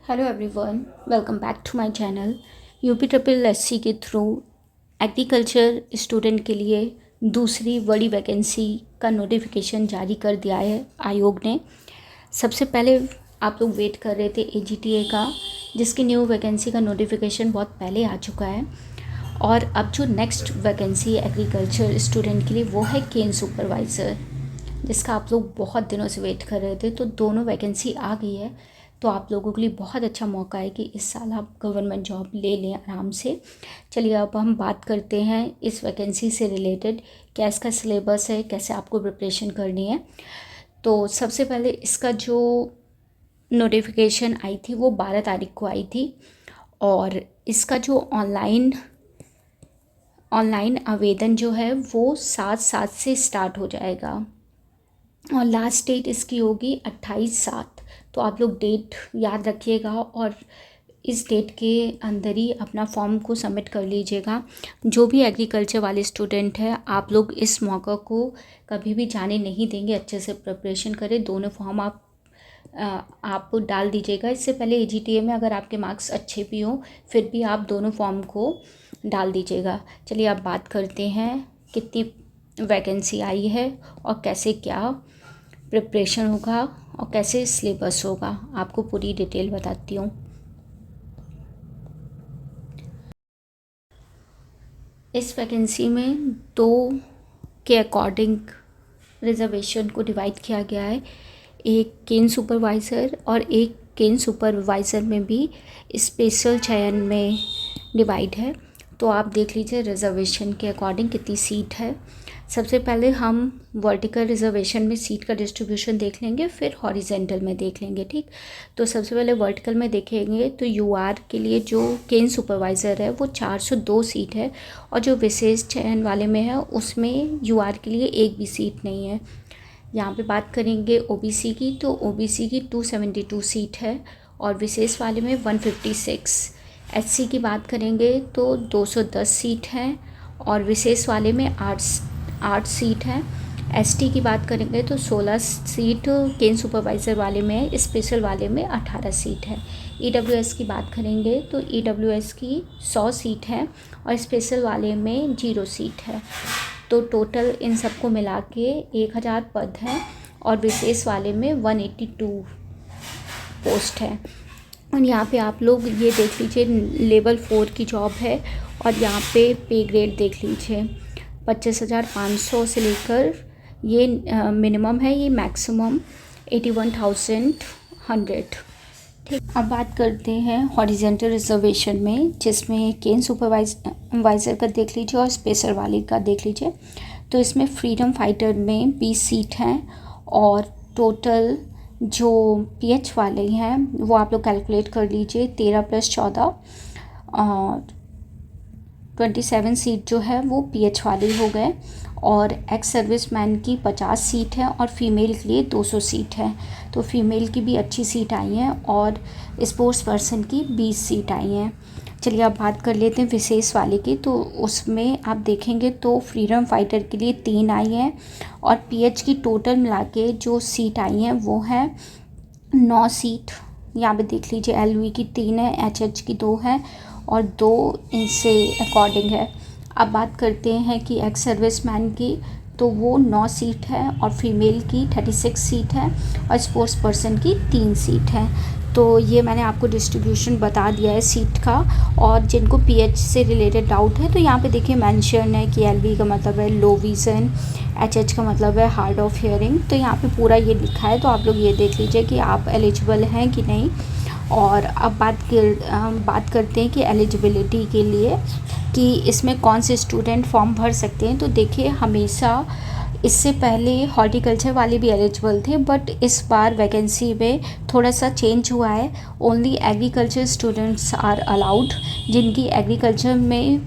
Hello everyone, welcome back to my channel. UP triple SC के through agriculture student के लिए दूसरी बड़ी वैकेंसी का नोटिफिकेशन जारी कर दिया है आयोग ने। सबसे पहले आप लोग वेट कर रहे थे एजीटीए का, जिसकी न्यू वैकेंसी का नोटिफिकेशन बहुत पहले आ चुका है। और अब जो नेक्स्ट वैकेंसी है एग्रीकल्चर स्टूडेंट के लिए वो है केन सुपरवाइज़र, जिसका आप लोग बहुत दिनों से वेट कर रहे थे। तो दोनों वैकेंसी आ गई है, तो आप लोगों के लिए बहुत अच्छा मौका है कि इस साल आप गवर्नमेंट जॉब ले लें आराम से। चलिए अब हम बात करते हैं इस वैकेंसी से रिलेटेड, क्या इसका सिलेबस है, कैसे आपको प्रिपरेशन करनी है। तो सबसे पहले इसका जो नोटिफिकेशन आई थी वो 12 तारीख को आई थी, और इसका जो ऑनलाइन आवेदन जो है वो 7/7 से स्टार्ट हो जाएगा, और लास्ट डेट इसकी होगी 28/7। तो आप लोग डेट याद रखिएगा और इस डेट के अंदर ही अपना फॉर्म को सबमिट कर लीजिएगा। जो भी एग्रीकल्चर वाले स्टूडेंट हैं, आप लोग इस मौका को कभी भी जाने नहीं देंगे। अच्छे से प्रिपरेशन करें, दोनों फॉर्म आप डाल दीजिएगा। इससे पहले एजीटीए में अगर आपके मार्क्स अच्छे भी हों, फिर भी आप दोनों फॉर्म को डाल दीजिएगा। चलिए अब बात करते हैं कितनी वैकेंसी आई है और कैसे क्या प्रिपरेशन होगा और कैसे सिलेबस होगा। आपको पूरी डिटेल बताती हूँ। इस वैकेंसी में दो के अकॉर्डिंग रिजर्वेशन को डिवाइड किया गया है, एक केन सुपरवाइज़र और एक केन सुपरवाइज़र में भी स्पेशल चयन में डिवाइड है। तो आप देख लीजिए रिजर्वेशन के अकॉर्डिंग कितनी सीट है। सबसे पहले हम वर्टिकल रिजर्वेशन में सीट का डिस्ट्रीब्यूशन देख लेंगे, फिर हॉरिजेंटल में देख लेंगे, ठीक। तो सबसे पहले वर्टिकल में देखेंगे तो यूआर के लिए जो केन सुपरवाइज़र है वो 402 सीट है, और जो विशेष चयन वाले में है उसमें यूआर के लिए एक भी सीट नहीं है। यहाँ पे बात करेंगे ओबीसी की, तो ओबीसी की 272 सीट है और विशेष वाले में 156। एससी की बात करेंगे तो 210 सीट है और विशेष वाले में 8 सीट है। एसटी की बात करेंगे तो 16 सीट केन सुपरवाइज़र वाले में है, स्पेशल वाले में 18 सीट है। ईडब्ल्यूएस की बात करेंगे तो ईडब्ल्यूएस की 100 सीट है और स्पेशल वाले में 0 सीट है। तो टोटल इन सबको मिला के 1000 पद हैं और विशेष वाले में 182 पोस्ट है। और यहाँ पे आप लोग ये देख लीजिए लेवल 4 की जॉब है, और यहाँ पे पे ग्रेड देख लीजिए 25,500 से लेकर ये मिनिमम है, ये मैक्सिमम 81,100, ठीक। अब बात करते हैं हॉरिजेंटल रिजर्वेशन में, जिसमें केन सुपरवाइज़र का देख लीजिए और स्पेशल वाले का देख लीजिए। तो इसमें फ्रीडम फाइटर में 20 सीट हैं, और टोटल जो पीएच वाले हैं वो आप लोग कैलकुलेट कर लीजिए, 13 + 14 और 27 सीट जो है वो पीएच वाले हो गए। और एक्स सर्विसमैन की 50 सीट है और फीमेल के लिए 200 सीट है। तो फीमेल की भी अच्छी सीट आई हैं, और स्पोर्ट्स पर्सन की 20 सीट आई हैं। चलिए अब बात कर लेते हैं विशेष वाले की। तो उसमें आप देखेंगे तो फ्रीडम फाइटर के लिए 3 आई हैं, और पीएच की टोटल मिला के जो सीट आई हैं वो है 9 सीट। यहाँ पे देख लीजिए एलवी की 3 है, एचएच की 2 है और 2 इनसे अकॉर्डिंग है। अब बात करते हैं कि एक्स सर्विसमैन की, तो वो 9 सीट है और फीमेल की 36 सीट है और स्पोर्ट्स पर्सन की 3 सीट है। तो ये मैंने आपको डिस्ट्रीब्यूशन बता दिया है सीट का। और जिनको पीएच से रिलेटेड डाउट है तो यहाँ पे देखिए मेंशन है कि एलवी का मतलब है लो विज़न, एचएच का मतलब है हार्ड ऑफ हियरिंग। तो यहाँ पे पूरा ये लिखा है, तो आप लोग ये देख लीजिए कि आप एलिजिबल हैं कि नहीं। और अब बात करते हैं कि एलिजिबिलिटी के लिए कि इसमें कौन से स्टूडेंट फॉर्म भर सकते हैं। तो देखिए हमेशा इससे पहले हॉर्टिकल्चर वाले भी एलिजिबल थे, बट इस बार वैकेंसी में थोड़ा सा चेंज हुआ है। Only agriculture students are allowed, जिनकी एग्रीकल्चर में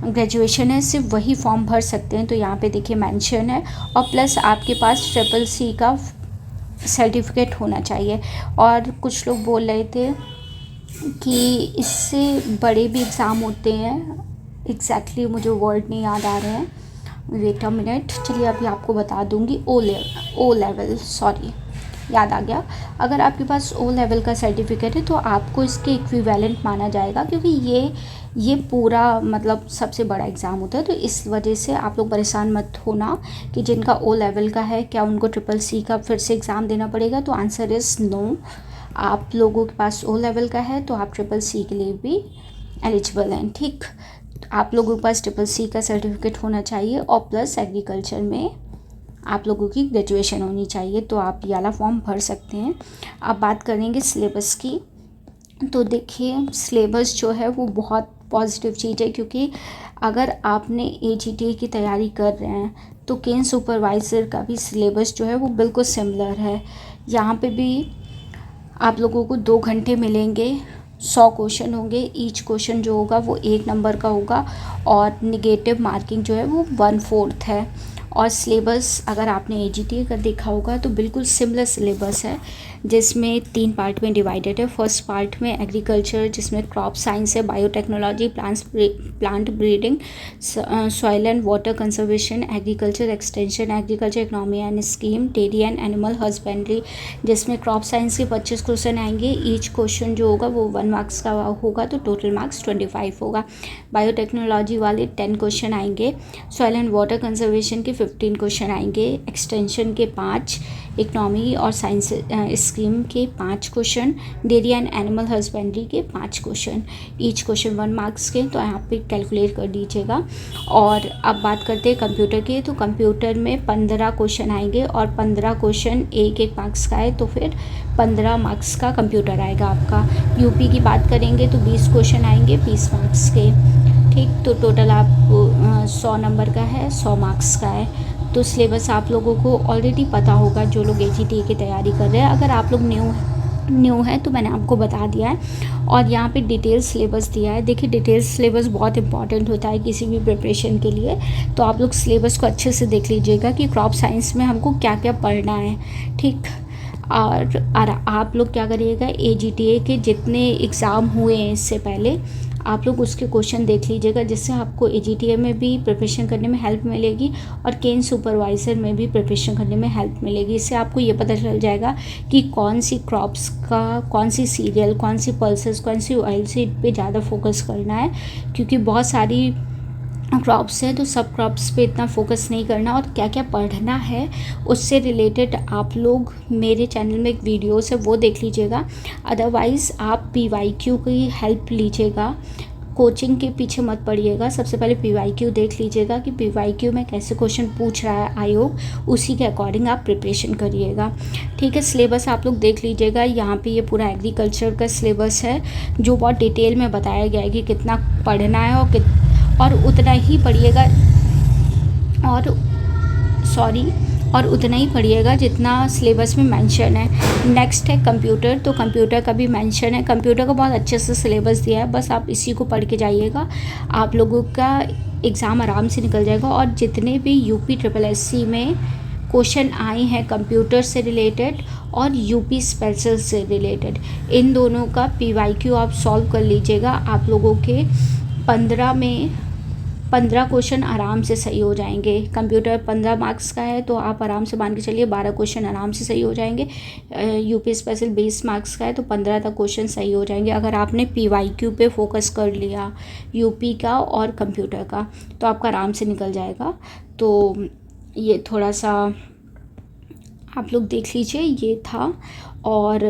ग्रेजुएशन है सिर्फ वही फॉर्म भर सकते हैं। तो यहाँ पे देखिए मेंशन है, और प्लस आपके पास CCC का सर्टिफिकेट होना चाहिए। और कुछ लोग बोल रहे थे कि इससे बड़े भी एग्ज़ाम होते हैं, एग्जैक्टली मुझे वर्ड नहीं याद आ रहे हैं, वेट अ मिनट। चलिए अभी आपको बता दूंगी। ओ लेवल, सॉरी, याद आ गया। अगर आपके पास ओ लेवल का सर्टिफिकेट है तो आपको इसके इक्विवेलेंट माना जाएगा, क्योंकि ये पूरा मतलब सबसे बड़ा एग्ज़ाम होता है। तो इस वजह से आप लोग परेशान मत होना कि जिनका ओ लेवल का है क्या उनको CCC का फिर से एग्ज़ाम देना पड़ेगा। तो आंसर इज़ नो। आप लोगों के पास ओ लेवल का है तो आप CCC के लिए भी एलिजिबल हैं। ठीक, आप लोगों के पास CCC का सर्टिफिकेट होना चाहिए और प्लस एग्रीकल्चर में आप लोगों की ग्रेजुएशन होनी चाहिए, तो आप ये वाला फॉर्म भर सकते हैं। अब बात करेंगे सिलेबस की। तो देखिए सिलेबस जो है वो बहुत पॉजिटिव चीज़ है, क्योंकि अगर आपने AGTA की तैयारी कर रहे हैं तो केन सुपरवाइज़र का भी सिलेबस जो है वो बिल्कुल सिमिलर है। यहाँ पे भी आप लोगों को 2 घंटे मिलेंगे, 100 क्वेश्चन होंगे। ईच क्वेश्चन जो होगा वो 1 नंबर का होगा और निगेटिव मार्किंग जो है वो 1/4 है। और सिलेबस अगर आपने AGTA का देखा होगा तो बिल्कुल सिमिलर सिलेबस है, जिसमें 3 पार्ट में डिवाइडेड है। फर्स्ट पार्ट में एग्रीकल्चर, जिसमें क्रॉप साइंस है, biotechnology, plant breeding, soil and water conservation, agriculture extension, agriculture economy and scheme, dairy and animal husbandry, जिसमें क्रॉप साइंस के 25 क्वेश्चन आएंगे। ईच क्वेश्चन जो होगा वो 1 मार्क्स का होगा, तो टोटल मार्क्स 25 होगा। बायोटेक्नोलॉजी वाले 10 क्वेश्चन आएंगे। सॉइल एंड वाटर कंजर्वेशन के 15 क्वेश्चन आएंगे। एक्सटेंशन के 5, इकोनॉमी और साइंस स्कीम के 5 question, dairy and animal husbandry के 5 क्वेश्चन। ईच क्वेश्चन 1 मार्क्स के, तो यहाँ पे कैलकुलेट कर दीजिएगा। और अब बात करते हैं कंप्यूटर की। तो कंप्यूटर में 15 क्वेश्चन आएंगे और 15 क्वेश्चन 1-1 मार्क्स का है, तो फिर 15 मार्क्स का कंप्यूटर आएगा आपका। यूपी की बात करेंगे तो 20 क्वेश्चन आएंगे 20 मार्क्स के। ठीक, तो टोटल आपको 100 नंबर का है, 100 मार्क्स का है। तो सिलेबस आप लोगों को ऑलरेडी पता होगा जो लोग AGTA की तैयारी कर रहे हैं। अगर आप लोग न्यू है तो मैंने आपको बता दिया है। और यहाँ पे डिटेल सिलेबस दिया है। देखिए डिटेल सिलेबस बहुत इंपॉर्टेंट होता है किसी भी प्रिपरेशन के लिए, तो आप लोग सिलेबस को अच्छे से देख लीजिएगा कि क्रॉप साइंस में हमको क्या क्या पढ़ना है। ठीक, और आप लोग क्या करिएगा, AGTA के जितने एग्ज़ाम हुए हैं इससे पहले आप लोग उसके क्वेश्चन देख लीजिएगा, जिससे आपको AGTA में भी प्रिपरेशन करने में हेल्प मिलेगी और केन सुपरवाइज़र में भी प्रिपरेशन करने में हेल्प मिलेगी। इससे आपको ये पता चल जाएगा कि कौन सी क्रॉप्स का, कौन सी सीरियल, कौन सी पल्सेस, कौन सी ऑयल सीड पे ज़्यादा फोकस करना है, क्योंकि बहुत सारी क्रॉप्स हैं तो सब क्रॉप्स पे इतना फोकस नहीं करना। और क्या क्या पढ़ना है उससे रिलेटेड आप लोग मेरे चैनल में एक वीडियोस है वो देख लीजिएगा। अदरवाइज़ आप PYQ की हेल्प लीजिएगा, कोचिंग के पीछे मत पड़िएगा। सबसे पहले PYQ देख लीजिएगा कि PYQ में कैसे क्वेश्चन पूछ रहा है आयोग, उसी के अकॉर्डिंग आप प्रिपरेशन करिएगा। ठीक है, सिलेबस आप लोग देख लीजिएगा। यहाँ पे ये पूरा एग्रीकल्चर का सिलेबस है जो बहुत डिटेल में बताया गया है कि कितना पढ़ना है और उतना ही पढ़िएगा और उतना ही पढ़िएगा जितना सिलेबस में मेंशन है। नेक्स्ट है कंप्यूटर, तो कंप्यूटर का भी मेंशन है। कंप्यूटर का बहुत अच्छे से सिलेबस दिया है, बस आप इसी को पढ़ के जाइएगा, आप लोगों का एग्ज़ाम आराम से निकल जाएगा। और जितने भी UP SSSC में क्वेश्चन आए हैं कंप्यूटर से रिलेटेड और UP स्पेशल से रिलेटेड, इन दोनों का PYQ आप सॉल्व कर लीजिएगा। आप लोगों के 15 क्वेश्चन आराम से सही हो जाएंगे। कंप्यूटर 15 मार्क्स का है तो आप आराम से मान के चलिए 12 क्वेश्चन आराम से सही हो जाएंगे। UP स्पेशल 20 मार्क्स का है तो 15 तक क्वेश्चन सही हो जाएंगे। अगर आपने PYQ पे फोकस कर लिया UP का और कंप्यूटर का तो आपका आराम से निकल जाएगा। तो ये थोड़ा सा आप लोग देख लीजिए, ये था। और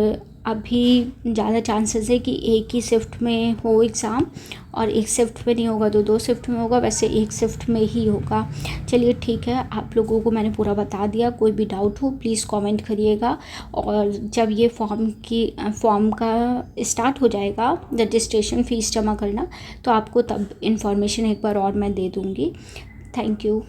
अभी ज़्यादा चांसेस है कि एक ही शिफ्ट में हो एग्ज़ाम, और एक शिफ्ट में नहीं होगा तो 2 शिफ्ट में होगा, वैसे एक शिफ्ट में ही होगा। चलिए ठीक है, आप लोगों को मैंने पूरा बता दिया। कोई भी डाउट हो प्लीज़ कमेंट करिएगा। और जब ये फॉर्म का स्टार्ट हो जाएगा रजिस्ट्रेशन फ़ीस जमा करना, तो आपको तब इन्फॉर्मेशन एक बार और मैं दे दूँगी। Thank you.